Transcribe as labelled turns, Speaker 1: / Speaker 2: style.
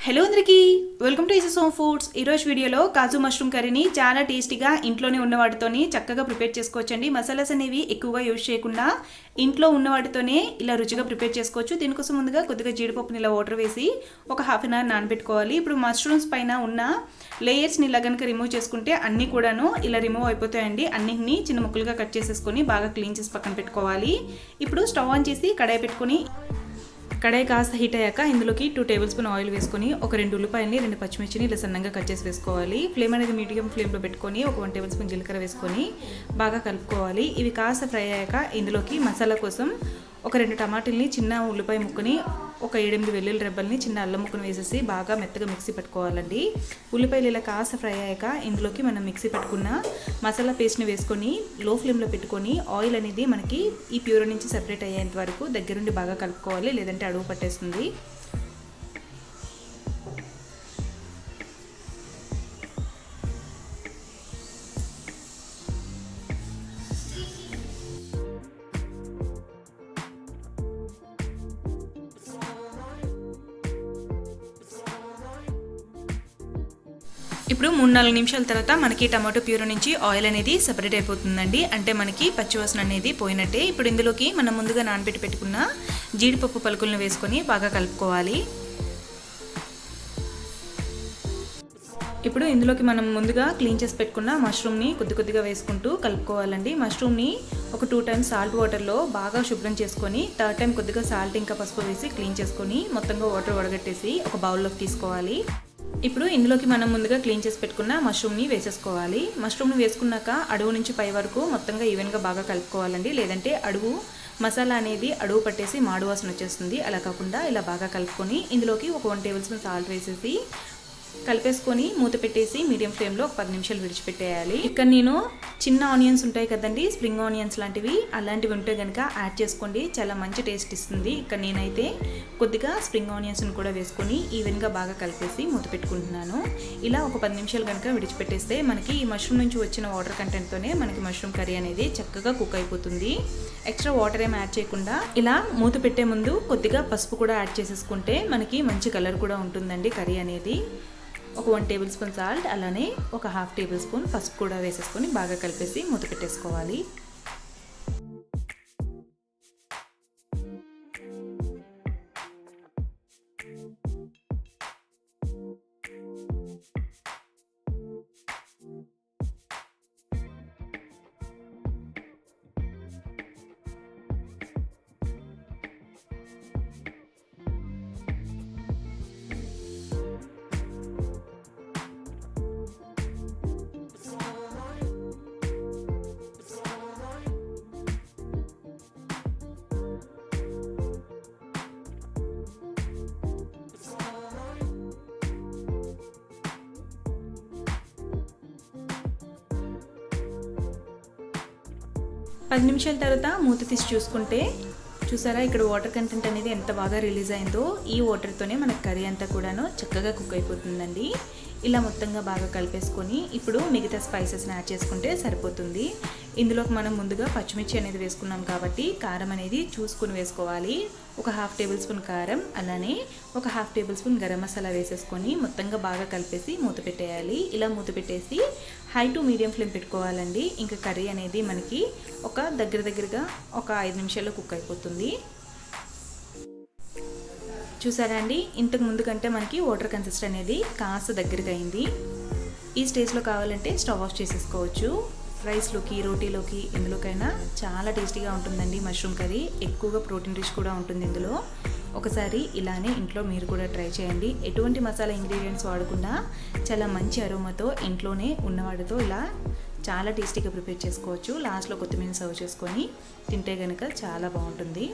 Speaker 1: Hello అందరికీ welcome to ఈసెస్ home foods. ఈరోజు వీడియోలో కాజు మష్రూమ్ కర్రీని చాలా టేస్టీగా ఇంట్లోనే ఉన్న వాటితోనే చక్కగా ప్రిపేర్ చేసుకోవచ్చండి. మసాలాస్ అనేవి ఎక్కువగా యూజ్ చేయకుండా ఇంట్లో ఉన్న వాటితోనే ఇలా రుచిగా ప్రిపేర్ చేసుకోవచ్చు. దీనికోసం ముందుగా కొద్దిగా జీడిపప్పుని ఇలా వాటర్ వేసి ఒక హాఫ్ అన్ అవర్ నానబెట్టుకోవాలి. ఇప్పుడు మష్రూమ్స్ పైన ఉన్న లేయర్స్ని ఇలా కనుక రిమూవ్ చేసుకుంటే అన్నీ కూడాను ఇలా రిమూవ్ అయిపోతాయండి. అన్నిటిని చిన్న ముక్కలుగా కట్ చేసేసుకొని బాగా క్లీన్ చేసి పక్కన పెట్టుకోవాలి. ఇప్పుడు స్టవ్ ఆన్ చేసి కడాయి పెట్టుకొని కడాయి కాస్త హీట్ అయ్యాక ఇందులోకి 2 టేబుల్ స్పూన్ ఆయిల్ వేసుకొని ఒక 2 ఉల్లిపాయలని 2 పచ్చిమిర్చిని ఇలా సన్నంగా కట్ చేసి వేసుకోవాలి. ఫ్లేమ్ అనేది మీడియం ఫ్లేమ్లో పెట్టుకొని ఒక 1 టేబుల్ స్పూన్ జీలకర్ర వేసుకొని బాగా కలుపుకోవాలి. ఇవి కాస్త ఫ్రై అయ్యాక ఇందులోకి మసాలా కోసం ఒక 2 టమాటాలని చిన్న ఉల్లిపాయ ముక్కని ఒక 7-8 వెల్లుల్లి రెబ్బల్ని చిన్న అల్లం ముక్కను వేసేసి బాగా మెత్తగా మిక్సీ పెట్టుకోవాలండి. ఉల్లిపాయలు ఇలా కాస్త ఫ్రై అయ్యాక ఇందులోకి మనం మిక్సీ పెట్టుకున్న మసాలా పేస్ట్ని వేసుకొని లో ఫ్లేమ్లో పెట్టుకొని ఆయిల్ అనేది మనకి ఈ ప్యూర్ నుంచి సెపరేట్ అయ్యేంత వరకు దగ్గరుండి బాగా కలుపుకోవాలి, లేదంటే అడుగు పట్టేస్తుంది. ఇప్పుడు 3-4 నిమిషాల తర్వాత మనకి టమాటో ప్యూర్ నుంచి ఆయిల్ అనేది సెపరేట్ అయిపోతుందండి. అంటే మనకి పచ్చివాసన అనేది పోయినట్టే. ఇప్పుడు ఇందులోకి మనం ముందుగా నానబెట్టి పెట్టుకున్న జీడిపప్పు పలుకులను వేసుకొని బాగా కలుపుకోవాలి. ఇప్పుడు ఇందులోకి మనం ముందుగా క్లీన్ చేసి పెట్టుకున్న మష్రూమ్ని కొద్దిగా వేసుకుంటూ కలుపుకోవాలండి. మష్రూమ్ని ఒక 2 టైమ్స్ సాల్ట్ వాటర్లో బాగా శుభ్రం చేసుకొని 3rd టైం కొద్దిగా సాల్ట్ ఇంకా పసుపు వేసి క్లీన్ చేసుకొని మొత్తంగా వాటర్ వడగట్టేసి ఒక బౌల్లోకి తీసుకోవాలి. ఇప్పుడు ఇందులోకి మనం ముందుగా క్లీన్ చేసి పెట్టుకున్న మష్రూమ్ని వేసేసుకోవాలి. మష్రూమ్ని వేసుకున్నాక అడుగు నుంచి పై వరకు మొత్తంగా ఈవెన్గా బాగా కలుపుకోవాలండి, లేదంటే అడుగు మసాలా అనేది అడుగు పట్టేసి మాడు వాసన వచ్చేస్తుంది. అలా కాకుండా ఇలా బాగా కలుపుకొని ఇందులోకి ఒక 1 టేబుల్ స్పూన్ సాల్ట్ వేసేసి కలిపేసుకొని మూత పెట్టేసి మీడియం ఫ్లేమ్లో ఒక 10 నిమిషాలు విడిచిపెట్టేయాలి. ఇక్కడ నేను చిన్న ఆనియన్స్ ఉంటాయి కదండి, స్ప్రింగ్ ఆనియన్స్ లాంటివి, అలాంటివి ఉంటే కనుక యాడ్ చేసుకోండి, చాలా మంచి టేస్ట్ ఇస్తుంది. ఇక్కడ నేనైతే కొద్దిగా స్ప్రింగ్ ఆనియన్స్ని కూడా వేసుకొని ఈవెన్గా బాగా కలిపేసి మూత పెట్టుకుంటున్నాను. ఇలా ఒక 10 నిమిషాలు కనుక విడిచిపెట్టేస్తే మనకి ఈ మష్రూమ్ నుంచి వచ్చిన వాటర్ కంటెంట్తోనే మనకి మష్రూమ్ కర్రీ అనేది చక్కగా కుక్ అయిపోతుంది. ఎక్స్ట్రా వాటర్ ఏం యాడ్ చేయకుండా ఇలా మూత పెట్టే ముందు కొద్దిగా పసుపు కూడా యాడ్ చేసేసుకుంటే మనకి మంచి కలర్ కూడా ఉంటుందండి కర్రీ అనేది. ఒక 1 టేబుల్ స్పూన్ సాల్ట్, అలానే ఒక 1/2 టేబుల్ స్పూన్ పసుపు కూడా వేసేసుకొని బాగా కలిపేసి మూత పెట్టేసుకోవాలి. పది నిమిషాల తర్వాత మూత తీసి చూసుకుంటే చూసారా, ఇక్కడ వాటర్ కంటెంట్ అనేది ఎంత బాగా రిలీజ్ అయిందో. ఈ వాటర్తోనే మనకు కర్రీ అంతా కూడాను చక్కగా కుక్ అయిపోతుందండి. ఇలా మొత్తంగా బాగా కలిపేసుకొని ఇప్పుడు మిగతా స్పైసెస్ని యాడ్ చేసుకుంటే సరిపోతుంది. ఇందులోకి మనం ముందుగా పచ్చిమిర్చి అనేది వేసుకున్నాం కాబట్టి కారం అనేది చూసుకుని వేసుకోవాలి. ఒక 1/2 టేబుల్ స్పూన్ కారం, అలానే ఒక 1/2 టేబుల్ స్పూన్ గరం మసాలా వేసేసుకొని మొత్తంగా బాగా కలిపేసి మూత పెట్టేయాలి. ఇలా మూత పెట్టేసి హై టు మీడియం ఫ్లేమ్ పెట్టుకోవాలండి. ఇంకా కర్రీ అనేది మనకి ఒక దగ్గరగా ఒక 5 నిమిషాల్లో కుక్ అయిపోతుంది. చూసారా అండి, ఇంతకు ముందు కంటే మనకి వాటర్ కన్సిస్ట్ అనేది కాస్త దగ్గరగా అయింది. ఈ స్టేజ్లో కావాలంటే స్టవ్ ఆఫ్ చేసేసుకోవచ్చు. రైస్లోకి, రోటీలోకి, ఎందులోకైనా చాలా టేస్టీగా ఉంటుందండి మష్రూమ్ కర్రీ. ఎక్కువగా ప్రోటీన్ రిచ్ కూడా ఉంటుంది ఇందులో. ఒకసారి ఇలానే ఇంట్లో మీరు కూడా ట్రై చేయండి. ఎటువంటి మసాలా ఇంగ్రీడియంట్స్ వాడకుండా చాలా మంచి అరోమాతో ఇంట్లోనే ఉన్నవాడితో ఇలా చాలా టేస్టీగా ప్రిపేర్ చేసుకోవచ్చు. లాస్ట్లో కొత్తిమీర సర్వ్ చేసుకొని తింటే కనుక చాలా బాగుంటుంది.